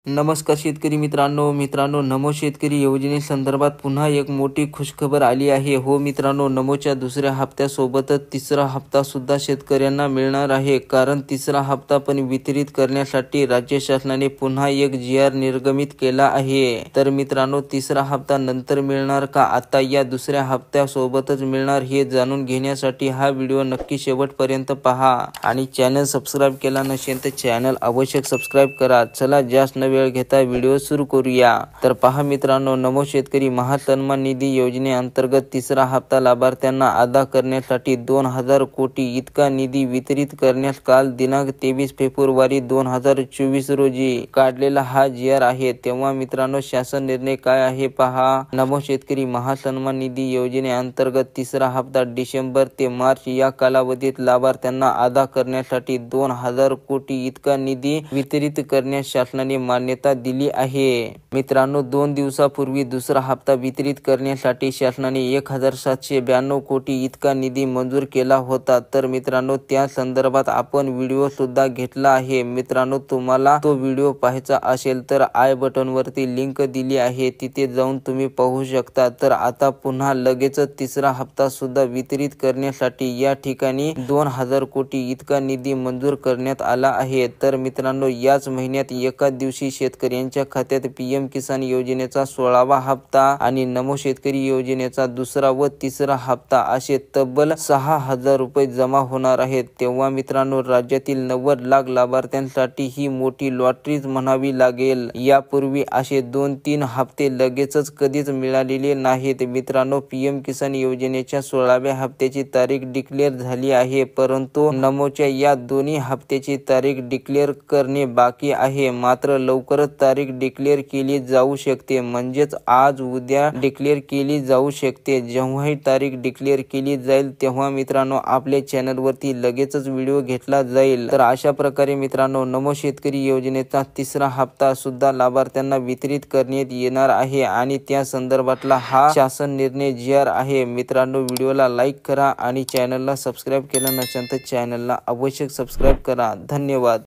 नमस्कार शेतकरी मित्रांनो नमो शेतकरी योजनेसंदर्भात पुन्हा एक मोठी खुशखबर आली आहे। हो मित्रांनो, नमोच्या दुसऱ्या हप्त्यासोबतच तिसरा हप्ता सुद्धा शेतकऱ्यांना मिळणार आहे। कारण तिसरा हप्ता पण वितरित करण्यासाठी राज्य शासनाने पुन्हा एक GR निर्गमित केला आहे। तर मित्रांनो, तिसरा हप्ता नंतर मिळणार का आता या दुसऱ्या हप्त्यासोबतच मिळणार हे जाणून घेण्यासाठी हा व्हिडिओ नक्की शेवटपर्यंत पहा आणि चॅनल सबस्क्राइब केला नसेल तर चॅनल अवश्य सबस्क्राइब करा। चला जास्त वेळ घेता व्हिडिओ सुरू करूया। तर पहा मित्रांनो, नमो शेतकरी महासन्मान निधी योजनेअंतर्गत तिसरा हप्ता लाभार्थ्यांना अदा करण्यासाठी 2000 कोटी इतका निधी वितरित करण्यास काल दिनांक 23 फेब्रुवारी 2024 रोजी काढलेला हा GR आहे। तेव्हा मित्रांनो, शासन निर्णय काय आहे पहा। नमो शेतकरी महासन्मान निधी योजनेअंतर्गत तिसरा हप्ता डिसेंबर ते मार्च या कालावधीत लाभार्थ्यांना अदा करण्यासाठी 2000 कोटी इतका निधी वितरित करण्यास शासनाने मान्यता दिली आहे। मित्रांनो, 2 दिवसापूर्वी दुसरा हप्ता वितरित करण्यासाठी शासनाने 1792 कोटी इतका निधी मंजूर केला होता। तर मित्रांनो, त्या संदर्भात आपण व्हिडिओ सुद्धा घेतला आहे। मित्रांनो, तुम्हाला तो व्हिडिओ पाहायचा असेल तर आय बटन वरती लिंक दिली आहे, तिथे जाऊन तुम्ही पाहू शकता। तर आता पुन्हा लगेचच तिसरा हप्ता सुद्धा वितरित करण्यासाठी या ठिकाणी 2000 कोटी इतका निधी मंजूर करण्यात आला आहे। तर मित्रांनो, याच महिन्यात एका दिवशी शेतकऱ्यांच्या खात्यात PM किसान योजनेचा 16वा हप्ता आणि नमो शेतकरी योजनेचा दुसरा व तिसरा हप्ता असे तब्बल 6000 रुपये जमा होणार आहेत। तेव्हा मित्रांनो, राज्यातील 90 लाख लाभार्थ्यांसाठी ही मोठी लॉटरीच म्हणावी लागेल। यापूर्वी असे 2-3 हप्ते लगेचच कधीच मिळालेले नाहीत। मित्रांनो, PM किसान योजनेच्या 16व्या हप्त्याची तारीख डिक्लेअर झाली आहे, परंतु नमोच्या या दोन्ही हप्त्याची तारीख डिक्लेअर करणे बाकी आहे। मात्र लवकरच तारीख डिक्लेअर केली जाऊ शकते, म्हणजेच आज उद्या डिक्लेअर केली जाऊ शकते। जेव्हाही तारीख डिक्लेअर केली जाईल तेव्हा मित्रांनो, आपल्या चॅनल वरती लगेचच व्हिडिओ घेतला जाईल। तर अशा प्रकारे मित्रांनो, नमो शेतकरी योजनेचा तिसरा हप्ता सुद्धा लाभार्थ्यांना वितरित करण्यात येणार आहे आणि त्या संदर्भातला हा शासन निर्णय GR आहे। मित्रांनो, व्हिडिओला लाईक करा आणि चॅनलला सबस्क्राइब केलं नसेल तर चॅनलला अवश्य सबस्क्राइब करा। धन्यवाद।